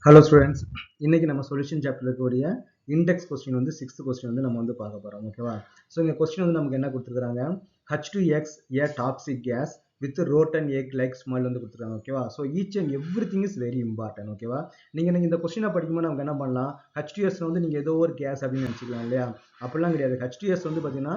Hello students, இன்னைக்கு நம்ம solution chapter இருக்கக்கூடிய இண்டெக்ஸ் கொஸ்டின் வந்து 6th கொஸ்டின் வந்து நம்ம வந்து பார்க்க போறோம். ஓகேவா? ஸோ இந்த கொஸ்டின் வந்து நமக்கு என்ன கொடுத்துருக்காங்க, H2X a toxic gas with rotten egg like smell வந்து கொடுத்துருக்காங்க. ஓகேவா? So each and every thing is very important. ஓகேவா? நீங்க இந்த கொஸ்டினை படிக்கும்போது நமக்கு என்ன பண்ணலாம், H2S வந்து நீங்க ஏதோ ஒரு கேஸ் அப்படின்னு நினைச்சுக்கலாம் இல்லையா? அப்படிலாம் கிடையாது. H2S வந்து பார்த்தீங்கன்னா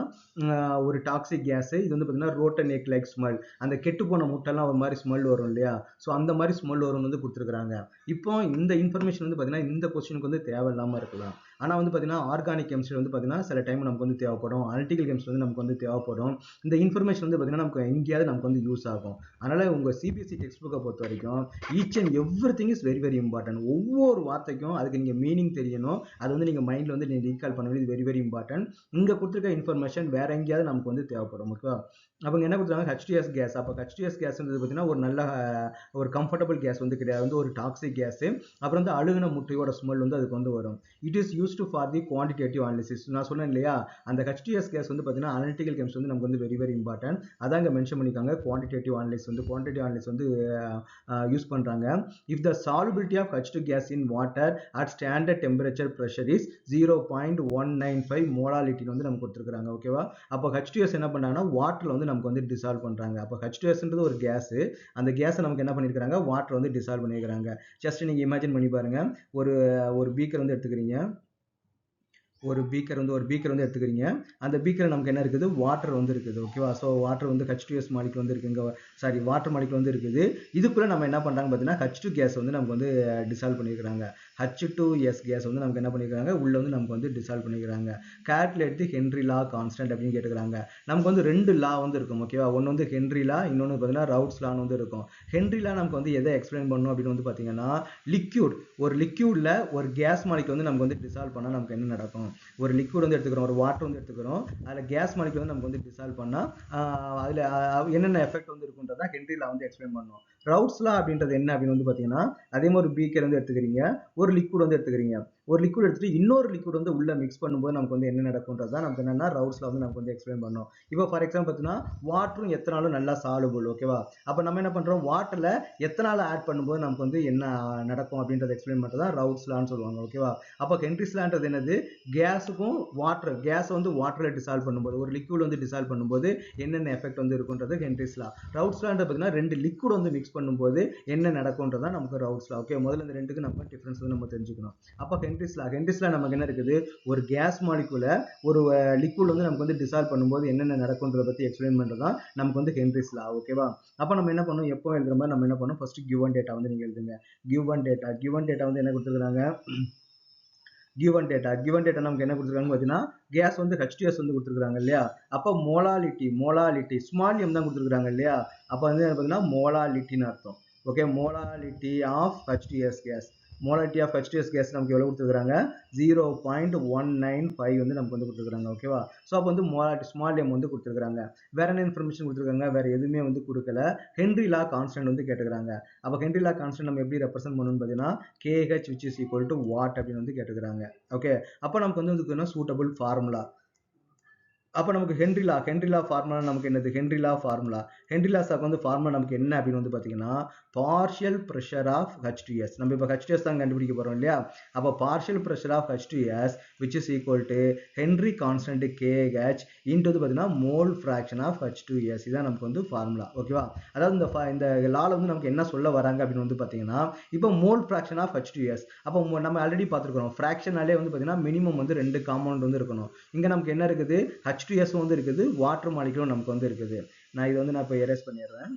ஒரு டாக்ஸிக் கேஸ். இது வந்து பார்த்தீங்கன்னா ரோட்டன் எக் லைக் ஸ்மெல், அந்த கெட்டு போன முட்டைலாம் ஒரு மாதிரி ஸ்மெல் வரும் இல்லையா? ஸோ அந்த மாதிரி ஸ்மெல் வரும் வந்து கொடுத்துருக்காங்க. இப்போ இந்த இன்ஃபர்மேஷன் வந்து பார்த்தீங்கன்னா இந்த கொஸ்டினுக்கு வந்து தேவையில்லாமல் இருக்கலாம். ஆனால் வந்து பார்த்தீங்கன்னா ஆர்கானிக் கெமிஸ்ட்ரி வந்து பார்த்தீங்கன்னா சில டைம் நமக்கு வந்து தேவைப்படும், அனலிட்டிக்கல் கெமிஸ்ட்ரி வந்து நமக்கு வந்து தேவைப்படும். இந்த இன்ஃபர்மேஷன் வந்து பார்த்தீங்கன்னா நமக்கு எங்கேயாவது நமக்கு வந்து யூஸ் ஆகும். அதனால உங்கள் சிபிஎஸ்சி டெக்ஸ்ட் புக்கை பொறுத்த வரைக்கும் each and every thing is very very important. ஒவ்வொரு வார்த்தைக்கும் அதுக்கு நீங்கள் மீனிங் தெரியணும். அது வந்து நீங்கள் மைண்டில் வந்து நீங்கள் ரீகால் பண்ண வேண்டியது வெரி வெரி இம்பார்ட்டன்ட். இங்கே கொடுத்துருக்க இன்ஃபர்மேஷன் வேற எங்கேயாவது நமக்கு வந்து தேவைப்படும். ஓகேவா? அவங்க என்ன கொடுத்துருக்காங்க, H2S கேஸ். அப்போ H2S கேஸ்ன்றது பார்த்தீங்கன்னா ஒரு நல்ல ஒரு கம்ஃபர்டபுள் கேஸ் வந்து கிடையாது, வந்து ஒரு டாக்ஸிக் கேஸ். அப்புறம் வந்து அழுகுன முட்டையோட ஸ்மெல் வந்து அதுக்கு வந்து வரும். It is used for the quantitative analysis. நான் சொன்னேன் இல்லையா, அந்த H2S கேஸ் வந்து பார்த்தீங்கன்னா அனலிட்டிக்கல் கெமிஸ்ட்ரி வந்து நமக்கு வந்து வெரி வெரி இம்பார்ட்டன்ட். அதான் இங்கே மென்ஷன் பண்ணியிருக்காங்க, குவான்டிடேட்டிவ் அனாலிசிஸ் வந்து குவான்டிடேட்டிவ் அனாலிசிஸ் வந்து யூஸ் பண்ணுறாங்க. If the solubility of H2 gas in water at standard temperature pressure is 0.195 மோலாலிட்டின்னு வந்து நமக்கு கொடுத்துருக்காங்க. ஓகேவா? அப்போ H2S என்ன பண்ணாங்கன்னா வாட்டரில் வந்து நமக்கு வந்து டிசால்வ் பண்ணுறாங்க. அப்போ H2Sன்றது ஒரு கேஸ். அந்த கேஸை நமக்கு என்ன பண்ணியிருக்காங்க, வாட்டர் வந்து டிசால்வ் பண்ணியிருக்காங்க. ஜஸ்ட் நீங்கள் இமேஜின் பண்ணி பாருங்க, ஒரு ஒரு பீக்கர் வந்து எடுத்துக்கிறீங்க, ஒரு பீக்கர் வந்து எடுத்துக்கிறீங்க. அந்த பீக்கர் நமக்கு என்ன இருக்குது, வாட்டர் வந்து இருக்குது. ஓகேவா? ஸோ வாட்டர் வந்து H2S மாலிகுல் வந்து இருக்குங்க, சாரி வாட்டர் மாலிகுல் வந்து இருக்குது. இதுக்குள்ள நம்ம என்ன பண்றாங்க பார்த்தீங்கன்னா H2 கேஸ் வந்து நமக்கு வந்து டிசால்வ் பண்ணியிருக்காங்க. H2S கேஸ் வந்து நமக்கு என்ன பண்ணியிருக்காங்க, உள்ள வந்து நமக்கு வந்து டிசால்வ் பண்ணியிருக்காங்க. கால்குலேட் தி ஹென்ரி லா கான்ஸ்டன்ட் அப்படின்னு கேட்டுக்கிறாங்க. நமக்கு வந்து ரெண்டு லா வந்து இருக்கும். ஓகேவா? ஒன்று வந்து ஹென்ரி லா, இன்னொன்று பார்த்தீங்கன்னா ரவுட்ஸ் லான்னு வந்து இருக்கும். ஹென்ரி லா நமக்கு வந்து எதை எக்ஸ்பிளைன் பண்ணணும் அப்படின்னு வந்து பார்த்தீங்கன்னா, லிக்யூட், ஒரு லிக்யூட்ல ஒரு கேஸ் மாலிகுல் வந்து நமக்கு வந்து டிசால்வ் பண்ணால் நமக்கு என்ன நடக்கும். ஒரு லிக்விட் வந்து எடுத்துக்கிறோம், ஒரு வாட்டர் வந்து எடுத்துக்கிறோம், அதில் கேஸ் மாலிகுல் வந்து நமக்கு வந்து டிசால்வ் பண்ணால் அதில் என்னென்ன எஃபெக்ட் வந்து இருக்குன்றதா ஹென்ரிலா வந்து எக்ஸ்பிளைன் பண்ணோம். ரவுட்ஸ்லா அப்படின்றது என்ன அப்படின்னு வந்து பார்த்தீங்கன்னா, அதே மாதிரி பீக்கர் வந்து எடுத்துக்கிறீங்க, ஒரு லிக்விட் வந்து எடுத்துக்கிறீங்க, ஒரு லிக்விட் எடுத்துட்டு இன்னொரு லிக்விட் வந்து உள்ள மிக்ஸ் பண்ணும்போது நமக்கு வந்து என்ன நடக்கும்ன்றது தான் நமக்கு என்னன்னா ரவுட்ஸ்லா வந்து நமக்கு வந்து எக்ஸ்பிளைன் பண்ணோம். இப்போ ஃபார் எக்ஸாம்பிள் பார்த்தீங்கன்னா வாட்டரும் எத்தனாலும் நல்லா சாலுபிள். ஓகேவா? அப்போ நம்ம என்ன பண்றோம், வாட்டர்ல எத்தனால் ஆட் பண்ணும்போது நமக்கு வந்து என்ன நடக்கும் அப்படின்றத எக்ஸ்பிளைன் பண்ணுறது தான் ரவுட்ஸ்லான்னு சொல்லுவாங்க. ஓகேவா? அப்போ ஹென்ரிஸ்லான்றது என்னது, கேஸுக்கும் வாட்டர், கேஸ் வந்து வாட்டரில் டிசால்வ் பண்ணும்போது, ஒரு லிக்விட் வந்து டிசால்வ் பண்ணும்போது என்னென்ன எஃபெக்ட் வந்து இருக்குன்றது ஹென்ரிஸ்லா. ரவுட்ஸ்லான்றது பார்த்தீங்கன்னா ரெண்டு லிக்விட் வந்து மிக்ஸ் பண்ணும்போது என்ன நடக்கும்ன்றதான் நமக்கு ரவுட்ஸ்லா. ஓகே, முதல்ல இந்த ரெண்டுக்கு நம்ம டிஃபரன்ஸ் வந்து நம்ம தெரிஞ்சுக்கணும். அப்போ ஹென்ரிஸ்லா நமக்கு என்ன இருக்குது, ஒரு கேஸ் மாலிகுல ஒரு லிக்விட் வந்து நமக்கு வந்து டிசால்வ் பண்ணும்போது என்னென்ன நடக்கும்ன்றத பற்றி எக்ஸ்பிளைன் பண்ணுறது தான் நமக்கு வந்து ஹென்ரிஸ்லா. ஓகேவா? அப்போ நம்ம என்ன பண்ணணும், எப்போ எழுதுற மாதிரி நம்ம என்ன பண்ணணும், ஃபர்ஸ்ட் கிவன் டேட்டா வந்து நீங்கள் எழுதுங்க. கிவன் டேட்டா வந்து என்ன கொடுத்துருக்காங்க, கிவன் டேட்டா நமக்கு என்ன கொடுத்துருக்காங்க பார்த்தீங்கன்னா, கேஸ் வந்து H2S வந்து கொடுத்துருக்காங்க இல்லையா? அப்போ மோலாலிட்டி ஸ்மால் எம் தான் கொடுத்துருக்காங்க இல்லையா? அப்போ வந்து பார்த்தீங்கன்னா மோலாலிட்டின்னு அர்த்தம். ஓகே, molality of H2S gas, molality of H2S gas நமக்கு எவ்வளோ கொடுத்துருக்காங்க, 0.195 வந்து நமக்கு வந்து கொடுத்துருக்காங்க. ஓகேவா? ஸோ அப்போ வந்து மோலாலிட்டி ஸ்மால் எம் வந்து கொடுத்துருக்காங்க. வேற என்ன இன்ஃபர்மேஷன் கொடுத்துருக்காங்க, வேற எதுவுமே வந்து கொடுக்கல. ஹென்ரி லா கான்ஸ்டன்ட் வந்து கேட்டுக்கிறாங்க. அப்போ ஹென்ரி லா கான்ஸ்டன்ட் நம்ம எப்படி ரெப்ரசென்ட் பண்ணணும்னு பார்த்தீங்கன்னா, KH which is equal to what அப்படின்னு வந்து கேட்டுக்கிறாங்க. ஓகே, அப்போ நமக்கு வந்து சூட்டபிள் ஃபார்முலா. அப்போ நமக்கு ஹென்ரி லா ஃபார்முலா நமக்கு என்னது, ஹென்ரி லாஸாக்கு வந்து ஃபார்முலா நமக்கு என்ன அப்படின்னு வந்து பார்த்தீங்கன்னா, பார்ஷியல் ப்ரெஷர் ஆஃப் H2S. நம்ம இப்போ H2S தான் கண்டுபிடிக்க போகிறோம் இல்லையா? அப்போ partial pressure of H2S which is equal to Henry constant KH into வந்து பார்த்தீங்கன்னா மோல் ஃப்ராக்ஷன் ஆஃப் H2S. இதான் நமக்கு வந்து ஃபார்முலா. ஓகேவா? அதாவது இந்த லால வந்து நமக்கு என்ன சொல்ல வராங்க அப்படின்னு வந்து பார்த்தீங்கன்னா, இப்போ மோல் ஃப்ராக்ஷன் ஆஃப் H2S. அப்போ நம்ம ஆல்ரெடி பார்த்துருக்கோம், ஃப்ராக்ஷனாலே வந்து பார்த்தீங்கன்னா மினிமம் வந்து 2 காம்பவுண்ட் வந்து இருக்கணும். இங்கே நமக்கு என்ன இருக்குது, H2S வந்து இருக்குது, வாட்டர் மாலிகுலும் நமக்கு வந்து இருக்குது. நான் இதை வந்து நான் இப்போ எரேஸ் பண்ணிடுறேன்.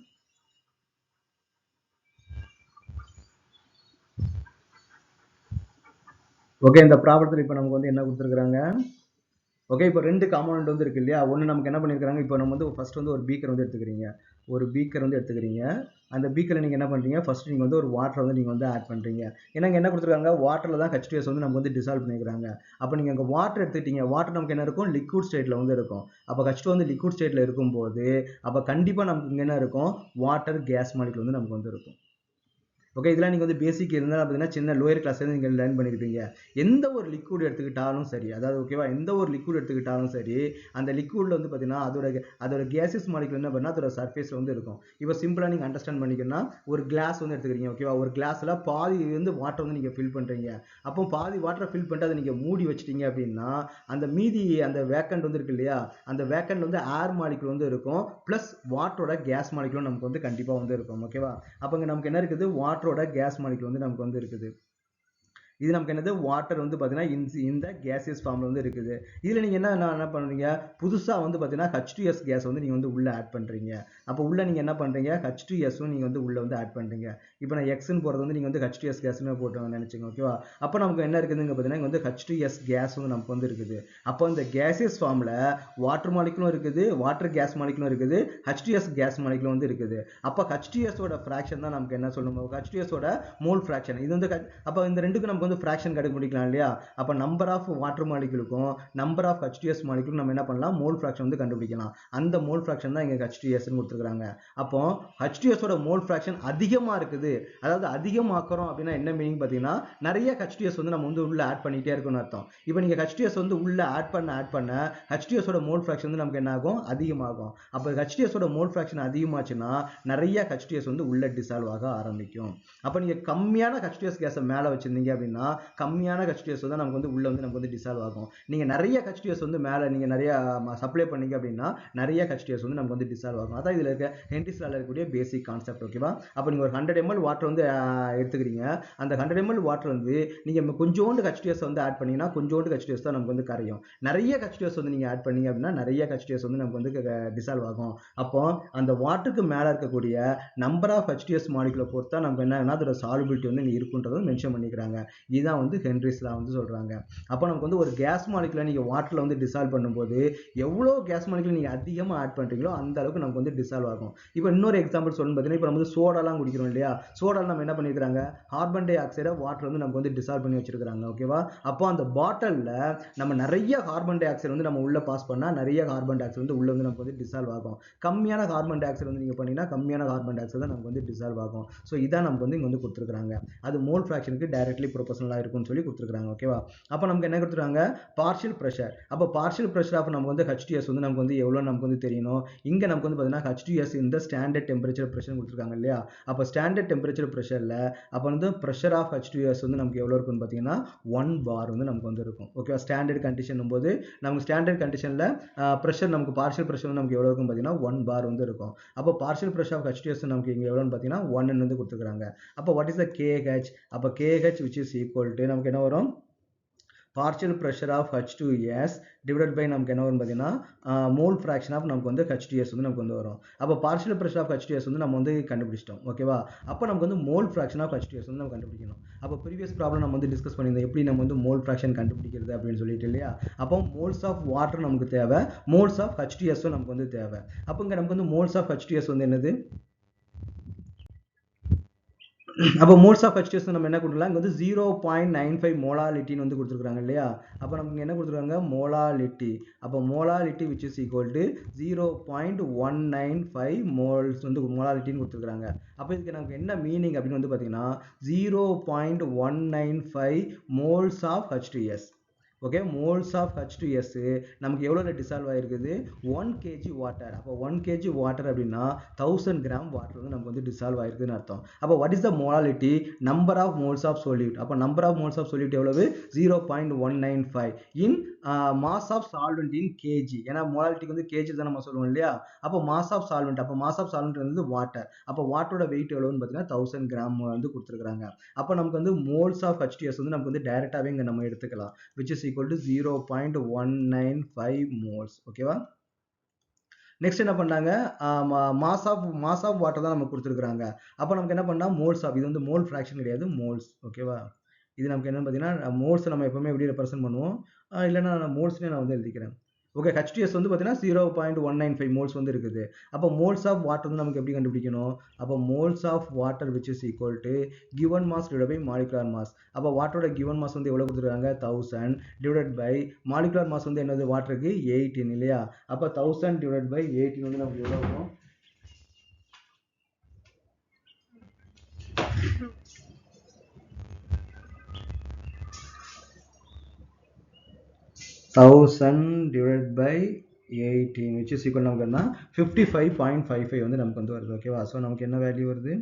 ஓகே, இந்த ப்ராப்ளத்தில் இப்போ நமக்கு வந்து என்ன கொடுத்துருக்காங்க, ஓகே இப்போ ரெண்டு காம்பவுண்ட் வந்து இருக்கு இல்லையா? ஒன்று நமக்கு என்ன பண்ணியிருக்காங்க, இப்போ நம்ம வந்து ஃபர்ஸ்ட் வந்து ஒரு பீக்கர் வந்து எடுத்துக்கிறீங்க, அந்த பீக்கரை நீங்கள் என்ன பண்ணுறீங்க, ஃபர்ஸ்ட் நீங்கள் வந்து ஒரு வாட்டர் வந்து நீங்கள் வந்து ஆட் பண்ணுறீங்க. ஏன்னா இங்கே என்ன கொடுத்துருக்காங்க, வாட்டரில் தான் H2S வந்து நமக்கு வந்து டிசால்வ் பண்ணிக்கிறாங்க. அப்போ நீங்கள் அங்கே வாட்டர் எடுத்துக்கிட்டீங்க, வாட்டர் நமக்கு என்ன இருக்கும், லிக்விட் ஸ்டேட்டில் வந்து இருக்கும். அப்போ H2 வந்து லிக்விட் ஸ்டேட்டில் இருக்கும்போது அப்போ கண்டிப்பாக நமக்கு இங்கே என்ன இருக்கும், வாட்டர் கேஸ் மாலிகுல் வந்து நமக்கு வந்து இருக்கும். ஓகே, இதெல்லாம் நீங்கள் வந்து பேசிக் இருந்தால் பார்த்தீங்கன்னா சின்ன லோயர் கிளாஸ் நீங்கள் லேர்ன் பண்ணியிருப்பீங்க. எந்த ஒரு லிக்விட் எடுத்துக்கிட்டாலும் சரி, அதாவது ஓகேவா, எந்த ஒரு லிக்விட் எடுத்துக்கிட்டாலும் சரி, அந்த லிக்விட்ல வந்து பார்த்தீங்கன்னா அதோட கேசஸ் மாலிகுல் என்ன பண்ணால் அதோட சர்ஃபேஸில் வந்து இருக்கும். இப்போ சிம்பிளாக நீங்கள் அண்டர்ஸ்டாண்ட் பண்ணிக்கணும்னா, ஒரு கிளாஸ் வந்து எடுத்துக்கிறீங்க ஓகேவா, ஒரு கிளாஸில் பாதி வந்து வாட்டர் வந்து நீங்கள் ஃபில் பண்ணுறீங்க. அப்போ பாதி வாட்டரை ஃபில் பண்ணிட்டு அதை நீங்கள் மூடி வச்சிட்டீங்க அப்படின்னா அந்த மீதி அந்த வேக்கண்ட் வந்து இருக்கு இல்லையா, அந்த வேக்கண்ட் வந்து ஏர் மாலிகுல் வந்து இருக்கும், ப்ளஸ் வாட்டரோட கேஸ் மாலிகுலும் நமக்கு வந்து கண்டிப்பாக வந்து இருக்கும். ஓகேவா, அப்போ இங்கே நமக்கு என்ன இருக்குது, வாட்டரோட கேஸ் மாலிகுல் வந்து நமக்கு வந்து இருக்குது. இது நமக்கு என்னது, வாட்டர் வந்து பார்த்தீங்கன்னா இந்த கேசியஸ் ஃபார்மில் வந்து இருக்குது. இதில் நீங்கள் என்ன பண்ணுறீங்க, புதுசாக வந்து பார்த்தீங்கன்னா H2S கேஸ் வந்து நீங்கள் வந்து உள்ளே ஆட் பண்ணுறீங்க. அப்போ உள்ளே நீங்கள் என்ன பண்ணுறீங்க, H2Sவும் நீங்கள் வந்து உள்ளே வந்து ஆட் பண்ணுறீங்க. இப்போ நான் எக்ஸ்ன்னு போகிறது வந்து நீங்கள் வந்து H2S கேஸ்னு போட்டு நினச்சிங்க ஓகேவா. அப்போ நமக்கு என்ன இருக்குதுங்க பார்த்தீங்கன்னா இங்கே வந்து H2S கேஸ் வந்து நமக்கு வந்து இருக்குது. அப்போ இந்த கேசியஸ் ஃபார்மில் வாட்டர் மாலிகுலும் இருக்குது, வாட்டர் கேஸ் மாலிகுலும் இருக்குது, H2S கேஸ் மாலிகுலும் வந்து இருக்குது. அப்போ H2Sோட ஃப்ராக்ஷன் தான் நமக்கு என்ன சொல்லணும், H2Sோட மோல் ஃப்ராக்ஷன். இது வந்து அப்போ இந்த ரெண்டுக்கும் நமக்கு வந்து ஃப்ராக்ஷன் கண்டுபிடிக்கலாம் இல்லையா. அப்போ நம்பர் ஆஃப் வாட்டர் மாலிகுலுக்கும் நம்பர் ஆஃப் H2S மாலிகுலுக்கும் நம்ம என்ன பண்ணலாம், மோல் ஃப்ராக்ஷன் வந்து கண்டுபிடிக்கலாம். அந்த மோல் ஃப்ராக்ஷன் தான் இங்கே H2S ன்னு கொடுத்துருக்காங்க. அப்போ H2Sோட மோல் ஃப்ராக்ஷன் அதிகமாக இருக்குது, அதாவது அதிகமாக்குறோம் அப்படின்னா என்ன மீனிங் பார்த்தீங்கன்னா, நிறைய H2S வந்து நம்ம வந்து உள்ள ஆட் பண்ணிட்டே இருக்கணும்னு அர்த்தம். இப்போ நீங்கள் H2S வந்து உள்ள ஆட் பண்ண H2Sோட மோல் ஃப்ராக்ஷன் வந்து நமக்கு என்ன ஆகும், அதிகமாகும். அப்போ H2Sோட மோல் ஃப்ராக்ஷன் அதிகமாச்சுன்னா நிறைய H2S வந்து உள்ள டிசால்வ் ஆக ஆரம்பிக்கும். அப்போ நீங்கள் கம்மியான H2S கேஸை மேலே வச்சிருந்தீங்க அப்படின்னா கம்மியான H2S தான் நமக்கு வந்து உள்ள வந்து நமக்கு வந்து டிசால்வ் ஆகும். நீங்கள் நிறைய H2S வந்து மேலே நீங்கள் நிறைய சப்ளை பண்ணீங்க அப்படின்னா நிறைய H2S வந்து நமக்கு வந்து டிசால்வ் ஆகும். அதான் இதில் இருக்க ஹென்ரிஸ் லால இருக்கக்கூடிய பேசிக் கான்செப்ட். ஓகேவா, அப்போ நீங்கள் ஒரு 100 ml வாட்டர் வந்து எடுத்துக்கிறீங்க. அந்த 100 ml வாட்டர் வந்து நீங்கள் கொஞ்சோண்டு H2S வந்து ஆட் பண்ணீங்கன்னா கொஞ்சோண்டு H2S தான் நமக்கு வந்து கரையும். நிறைய H2S வந்து நீங்கள் ஆட் பண்ணீங்க அப்படின்னா நிறைய H2S வந்து நமக்கு வந்து டிசால்வ் ஆகும். அப்போ அந்த வாட்டருக்கு மேலே இருக்கக்கூடிய நம்பர் ஆஃப் H2S மாலிகுலை பொறுத்தா நமக்கு என்ன அதோட சால்பிலிட்டி வந்து இருக்குன்றதை மென்ஷன் பண்ணிக்கிறாங்க. இதுதான் வந்து ஹென்ரிஸ் லா வந்து சொல்றாங்க. அப்போ நமக்கு வந்து ஒரு கேஸ் மாலிகுலை நீங்க வாட்டர்ல வந்து டிசால்வ் பண்ணும்போது எவ்வளோ கேஸ் மாலிகுலை நீங்க அதிகமாக ஆட் பண்றீங்களோ அந்த அளவுக்கு நமக்கு வந்து டிசால்வ் ஆகும். இப்போ இன்னொரு எக்ஸாம்பிள் சொல்லணும் பார்த்தீங்கன்னா, இப்போ நம்ம வந்து சோடாலாம் குடிக்கிறோம் இல்லையா, சோடால நம்ம என்ன பண்ணிருக்காங்க, கார்பன் டை ஆக்சைடை வாட்டர் வந்து நமக்கு வந்து டிசால்வ் பண்ணி வச்சிருக்காங்க. ஓகேவா, அப்போ அந்த பாட்டில்ல நம்ம நிறைய கார்பன் டை ஆக்சைடு வந்து நம்ம உள்ள பாஸ் பண்ணா நிறைய கார்பன் டை ஆக்சைடு வந்து உள்ள வந்து நமக்கு வந்து டிசால்வ் ஆகும். கம்மியான கார்பன் டை ஆக்சைடு வந்து நீங்க பண்ணீங்கன்னா கம்மியான கார்பன் டை ஆக்சைடு தான் நமக்கு வந்து டிசால்வ் ஆகும். ஸோ இதான் நமக்கு வந்து இங்க வந்து கொடுத்துருக்காங்க. அது மோல் ஃபிராக்ஷனுக்கு டைரக்ட்லி ப்ரொபோஷனலா இருக்கும்னு சொல்லி கொடுத்துருக்காங்க. ஓகேவா, அப்போ நமக்கு என்ன கொடுத்துருக்காங்க, பார்ஷியல் ப்ரெஷர். அப்போ பார்ஷியல் ப்ரெஷர் ஆஃப் நமக்கு வந்து H2S வந்து நமக்கு வந்து எவ்வளோ நமக்கு வந்து தெரியணும். இங்கே நமக்கு வந்து பார்த்தீங்கன்னா H2S இந்த ஸ்டாண்டர்ட் டெம்பரேச்சர் ப்ரெஷர் கொடுத்துருக்காங்க இல்லையா. அப்போ ஸ்டாண்டர்ட் டெம்பரேச்சர் ப்ரெஷரில் அப்போ வந்து ப்ரெஷர் ஆஃப் H2S வந்து நமக்கு எவ்வளோ இருக்குன்னு பார்த்தீங்கன்னா 1 bar வந்து நமக்கு வந்து இருக்கும். ஓகேவா, ஸ்டாண்டர்ட் கண்டிஷன் போது நமக்கு ஸ்டாண்டர்ட் கண்டிஷனில் ப்ரெஷர் நமக்கு பார்ஷியல் ப்ரெஷர் வந்து நமக்கு எவ்வளோ இருக்கும் பார்த்தீங்கன்னா 1 bar வந்து இருக்கும். அப்போ பார்ஷியல் ப்ரெஷர் ஆஃப் H2S நமக்கு இங்கே எவ்வளோன்னு பார்த்தீங்கன்னா 1 வந்து கொடுத்துருக்காங்க. அப்போ வாட் இஸ் த KH, அப்போ KH which is equal to நமக்கு என்ன வரும், partial pressure of H2S divided by நமக்கு என்ன வரும் பார்த்தீங்கன்னா மோல் ஃப்ராக்ஷன் ஆஃப் நமக்கு வந்து H2S வந்து நமக்கு வந்து வரும். அப்போ பார்ஷியல் ப்ரெஷர் ஆஃப் H2S வந்து நம்ம வந்து கண்டுபிடிச்சிட்டோம். ஓகேவா, அப்போ நமக்கு வந்து மோல் ஃப்ராக்ஷன் ஆஃப் H2S வந்து நம்ம கண்டுபிடிக்கணும். அப்போ ப்ரீவியஸ் ப்ராப்ளம் நம்ம வந்து டிஸ்கஸ் பண்ணியிருந்தோம் எப்படி நம்ம வந்து மோல் ஃப்ராக்ஷன் கண்டுபிடிக்கிறது அப்படின்னு சொல்லிட்டு இல்லையா. அப்போ மோல்ஸ் ஆஃப் வாட்டர் நமக்கு தேவை, மோல்ஸ் ஆஃப் H2S நமக்கு வந்து தேவை. அப்போ இங்கே நமக்கு வந்து மோல்ஸ் ஆஃப் H2S வந்து என்னது, அப்போ மோல்ஸ் ஆஃப் H2S நம்ம என்ன கொடுக்கலாம், இங்கே வந்து 0.95 மோலாலிட்டின்னு வந்து கொடுத்துருக்காங்க இல்லையா. அப்போ நமக்கு என்ன கொடுத்துருக்காங்க, மோலாலிட்டி. அப்போ molality which is equal to 0.195 moles வந்து மோலாலிட்டின்னு கொடுத்துருக்காங்க. அப்போ இதுக்கு நமக்கு என்ன மீனிங் அப்படின்னு வந்து பார்த்தீங்கன்னா 0.195 moles of H2S. Okay, moles of H2S நமக்கு எவ்வளோ டிசால்வ் ஆகிருக்குது, 1 kg வாட்டர். அப்போ 1 kg வாட்டர் அப்படின்னா 1000 கிராம் வாட்டர் வந்து நமக்கு வந்து டிசால்வ் ஆகிருக்குன்னு அர்த்தம். அப்போ what is the molality, number of moles of solute. அப்போ number of moles of solute எவ்வளவு, 0.195 in mass of solvent in KG. ஏன்னா மோலாலிட்டிக்கு வந்து கேஜி தான் நம்ம சொல்லுவோம் இல்லையா. அப்போ மாஸ் ஆஃப் சால்வெண்ட், அப்போ மாஸ் ஆஃப் சால்வெண்ட் வந்து வாட்டர். அப்போ வாட்டரோட வெயிட் எவ்வளோன்னு பார்த்தீங்கன்னா 1000 கிராம் வந்து கொடுத்துருக்காங்க. அப்போ நமக்கு வந்து மோல்ஸ் ஆஃப் H2S வந்து நமக்கு வந்து டைரெக்டாகவே இங்கே நம்ம எடுத்துக்கலாம், which is equal to 0.195 moles. ஓகேவா, நெக்ஸ்ட் என்ன பண்ணாங்க, மாஸ் ஆஃப் வாட்டர் தான் நமக்கு கொடுத்துருக்காங்க. அப்போ நமக்கு என்ன பண்ணா மோல்ஸ் ஆஃப், இது வந்து மோல் ஃப்ராக்ஷன் கிடையாது, மோல்ஸ். ஓகேவா, இது நமக்கு என்ன பார்த்தீங்கன்னா மோல்ஸ் நம்ம எப்பவுமே எப்படி ரெப்ரசென்ட் பண்ணுவோம், இல்லைன்னா நான் மோல்ஸ்னே நான் வந்து எழுதிக்கிறேன். ஓகே, H2S வந்து பார்த்தீங்கன்னா 0.195 மோல்ஸ் வந்து இருக்குது. அப்போ மோல்ஸ் ஆஃப் வாட்டர் வந்து நமக்கு எப்படி கண்டுபிடிக்கணும், அப்போ moles of water which is equal to given mass divided by molecular mass. அப்போ வாட்டரோட given mass வந்து எவ்வளோ கொடுத்துருக்காங்க, 1000 divided by molecular mass வந்து என்னது வாட்டருக்கு 18 இல்லையா. அப்போ 1000 divided by 18 வந்து நமக்கு எவ்வளோ இருக்கும், 1000 divided by 18 which is equal நமக்கு என்ன 55.55 வந்து நமக்கு வந்து வருது ஓகேவா ஸோ நமக்கு என்ன வேல்யூ வருது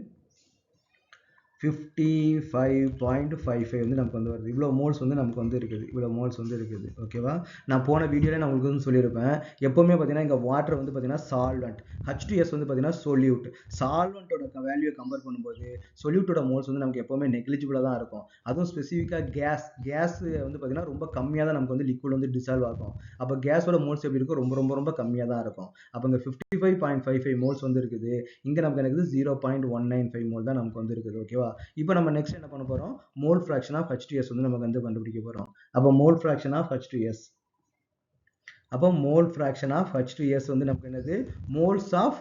55.55 வந்து நமக்கு வந்து வருது இவ்வளோ மோல்ஸ் வந்து நமக்கு வந்து இருக்குது ஓகேவா நான் போன வீடியோவில் நான் உங்களுக்கு வந்து சொல்லியிருப்பேன் எப்போவுமே பார்த்தீங்கன்னா இங்கே வாட்டர் வந்து பார்த்தீங்கன்னா சால்வெண்ட் H2S வந்து பார்த்தீங்கன்னா சொல்யூட் சால்வெண்ட்டோட வேல்யூவை கம்பேர் பண்ணும்போது சொல்யூட்டோட மோல்ஸ் வந்து நமக்கு எப்போவுமே நெக்லிஜிபிளாக தான் இருக்கும் அதுவும் ஸ்பெசிஃபிக்காக கேஸ் வந்து பார்த்தீங்கன்னா ரொம்ப கம்மியாக தான் நமக்கு வந்து லிக்விட் வந்து டிசால்வ் ஆகும் அப்போ கேஸோட மோல்ஸ் எப்படி இருக்கும் ரொம்ப கம்மியாக தான் இருக்கும் அப்போ இங்கே 55.55 மோல்ஸ் வந்து இருக்குது இங்கே நமக்கு எனக்கு 0.195 மோல் தான் நமக்கு வந்து இருக்குது ஓகேவா இப்போ நம்ம நெக்ஸ்ட் என்ன பண்ண போறோம் மோல் ஃபிராக்ஷன் ஆஃப் H2S வந்து நம்ம வந்து கண்டுபிடிக்க போறோம் அப்போ மோல் ஃபிராக்ஷன் ஆஃப் H2S அப்போ மோல் ஃபிராக்ஷன் ஆஃப் H2S வந்து நமக்கு என்னது moles of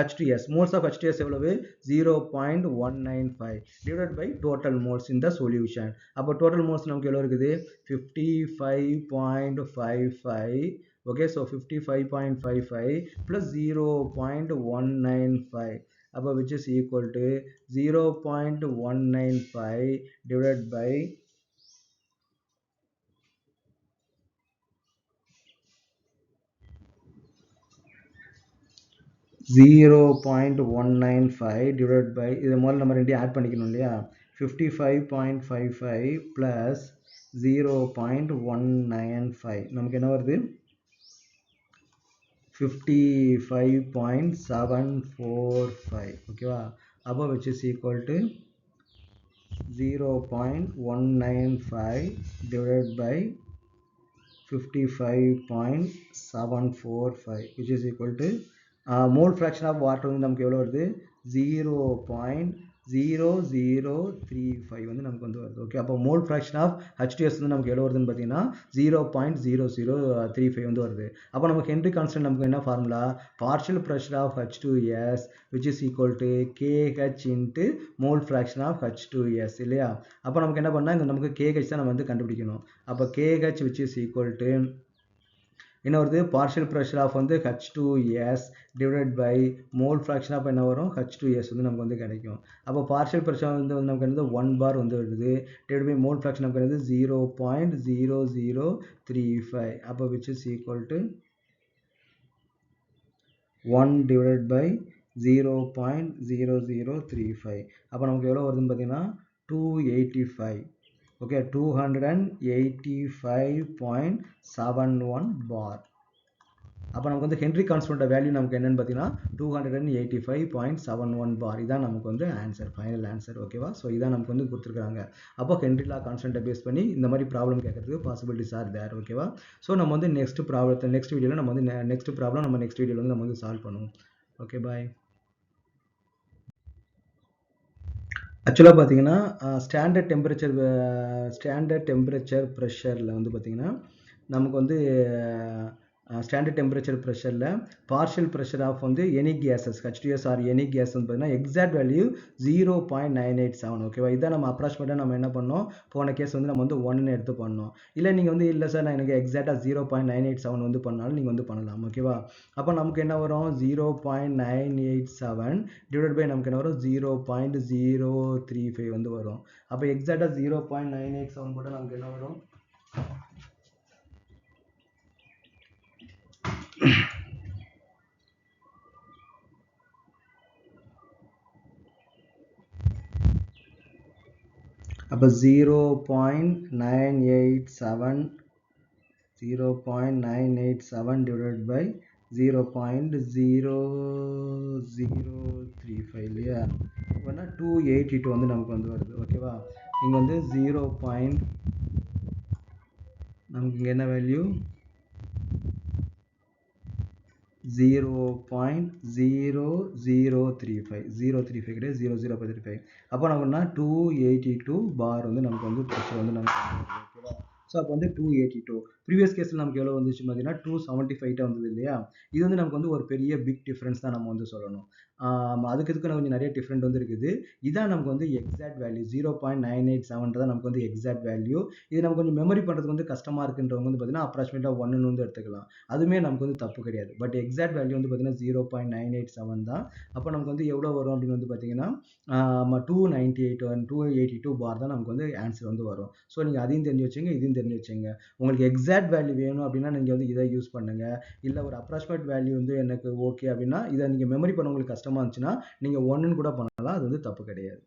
H2S moles of H2S எவ்வளவு 0.195 divided by total moles in the solution அப்போ total moles நமக்கு எவ்வளவு இருக்குது 55.55 okay so 55.55 plus 0.195 above which is equal to 0.195 divided by 0.195 divided by இது முதல்ல நம்ம ரெண்டையும் ஆட் பண்ணிக்கணும் இல்லையா 55.55 plus 0.195 நமக்கு என்ன வருது 55.745 ஓகேவா above which is equal to 0.195 divided by 55.745 which is equal to mole fraction of water வந்து நமக்கு எவ்வளவு வருது 0.0035 வந்து நமக்கு வந்து வருது ஓகே அப்போ mole fraction of H2S வந்து நமக்கு எவ்வளவு வருதுன்னு பார்த்தீங்கன்னா 0.0035 வந்து வருது அப்போ நமக்கு ஹென்ரி கான்ஸ்டன்ட் நமக்கு என்ன formula partial pressure of H2S which is equal to KH into mole fraction of H2S இல்லையா அப்போ நமக்கு என்ன பண்ணா இங்க நமக்கு KH தான் நம்ம வந்து கண்டுபிடிக்கணும் அப்போ KH which is equal to என்ன வருது partial pressure of வந்து H2S divided by mole fraction of என்ன வரும் H2S வந்து நமக்கு வந்து கிடைக்கும் அப்போ partial pressure வந்து நமக்கு வந்து 1 bar வந்து வருது divided by mole fraction நமக்கு வந்து 0.0035 அப்போ which is equal to 1 divided by 0.0035 அப்போ நமக்கு எவ்வளவு வருதுன்னு பார்த்தீங்கன்னா 285 okay 285.71 bar அப்போ நமக்கு வந்து ஹென்ரி கான்ஸ்டன்ட் வேல்யூ நமக்கு என்னன்னு பார்த்தீங்கன்னா 285.71 bar இதான் நமக்கு வந்து ஆன்சர் ஃபைனல் ஆன்சர் ஓகேவா ஸோ இதான் நமக்கு வந்து கொடுத்துருக்காங்க அப்போ ஹென்ரி லா கான்ஸ்டன்ட்டை பேஸ் பண்ணி இந்த மாதிரி ப்ராப்ளம் கேட்கறதுக்கு பாசிபிலிட்டிஸ் ஆர் தேர் ஓகேவா ஸோ நம்ம வந்து நெக்ஸ்ட் வீடியோவில் நம்ம வந்து நெக்ஸ்ட் ப்ராப்ளம் நம்ம நெக்ஸ்ட் வீடியோவில் வந்து நம்ம வந்து சால்வ் பண்ணுவோம் ஓகே பாய் ஆக்சுவலாக பார்த்தீங்கன்னா ஸ்டாண்டர்ட் டெம்பரேச்சர் ப்ரெஷரில் வந்து பார்த்தீங்கன்னா நமக்கு வந்து ஸ்டாண்டர்ட் டெம்பரேச்சர் ப்ரெஷரில் பார்ஷியல் ப்ரெஷர் ஆஃப் வந்து any gases H2S or any gas வந்து பார்த்தீங்கன்னா எக்ஸாக்ட் வேல்யூ 0.987 ஓகேவா இதான் நம்ம அப்ராக்சிமேட்டாக நம்ம என்ன பண்ணோம் போன கேஸ் வந்து நம்ம வந்து 1 எடுத்து பண்ணோம் இல்லை நீங்கள் வந்து இல்லை சார் நான் எனக்கு எக்ஸாக்டாக 0.987 வந்து பண்ணாலும் நீங்கள் வந்து பண்ணலாம் ஓகேவா அப்போ நமக்கு என்ன வரும் 0.987 டிவைட் பை நமக்கு என்ன வரும் 0.035 வந்து வரும் அப்போ எக்ஸாக்டாக 0.987 போட்டால் நமக்கு என்ன வரும் அப்போ 0.987 divided by 0.0035 இல்லையா இப்போனா 282 வந்து நமக்கு வந்து வருது ஓகேவா இங்கே வந்து நமக்கு இங்கே என்ன வேல்யூ 0.0035 கிடையாது 0.035 அப்போ நமக்குன்னா 282 பார் வந்து நமக்கு வந்து ப்ரெஷர் வந்து நமக்கு ஓகேவா ஸோ அப்போ வந்து 282 ப்ரீவியஸ் கேஸில் நமக்கு எவ்வளோ வந்துச்சு பார்த்தீங்கன்னா 275 வந்தது இல்லையா இது வந்து நமக்கு வந்து ஒரு பெரிய பிக் டிஃப்ரென்ஸ் தான் நம்ம வந்து சொல்லணும் அதுக்கு கொஞ்சம் நிறைய டிஃப்ரெண்ட் வந்து இருக்குது இதான் நமக்கு வந்து எக்ஸாக்ட் வேல்யூ 0.987 தான் நமக்கு வந்து எக்ஸாக்ட் வேல்யூ இது நமக்கு கொஞ்சம் மெமரி பண்ணுறதுக்கு வந்து கஷ்டமாக இருக்குன்றவங்க வந்து பார்த்தீங்கன்னா அப்ராக்சிமேட்டாக 1 வந்து எடுத்துக்கலாம் அதுவுமே நமக்கு வந்து தப்பு கிடையாது பட் எக்ஸாக்ட் வேல்யூ வந்து பார்த்தீங்கன்னா 0.987 தான் அப்போ நமக்கு வந்து எவ்வளோ வரும் அப்படின்னு வந்து பார்த்தீங்கன்னா 282 பார் தான் நமக்கு வந்து ஆன்சர் வந்து வரும் ஸோ நீங்கள் அதையும் தெரிஞ்சு வச்சுங்க இதையும் தெரிஞ்சு வச்சுங்க உங்களுக்கு எக்ஸாக்ட் எக்ஸாக்ட் வேல்யூ வேணும் அப்படின்னா நீங்கள் வந்து இதை யூஸ் பண்ணுங்க. இல்லை ஒரு அப்ராக்சிமேட் வேல்யூ வந்து எனக்கு ஓகே அப்படின்னா இதை நீங்கள் மெமரி பண்ண உங்களுக்கு கஷ்டமாக இருந்துச்சுன்னா நீங்கள் ஒன்றுன்னு கூட பண்ணலாம். அது வந்து தப்பு கிடையாது.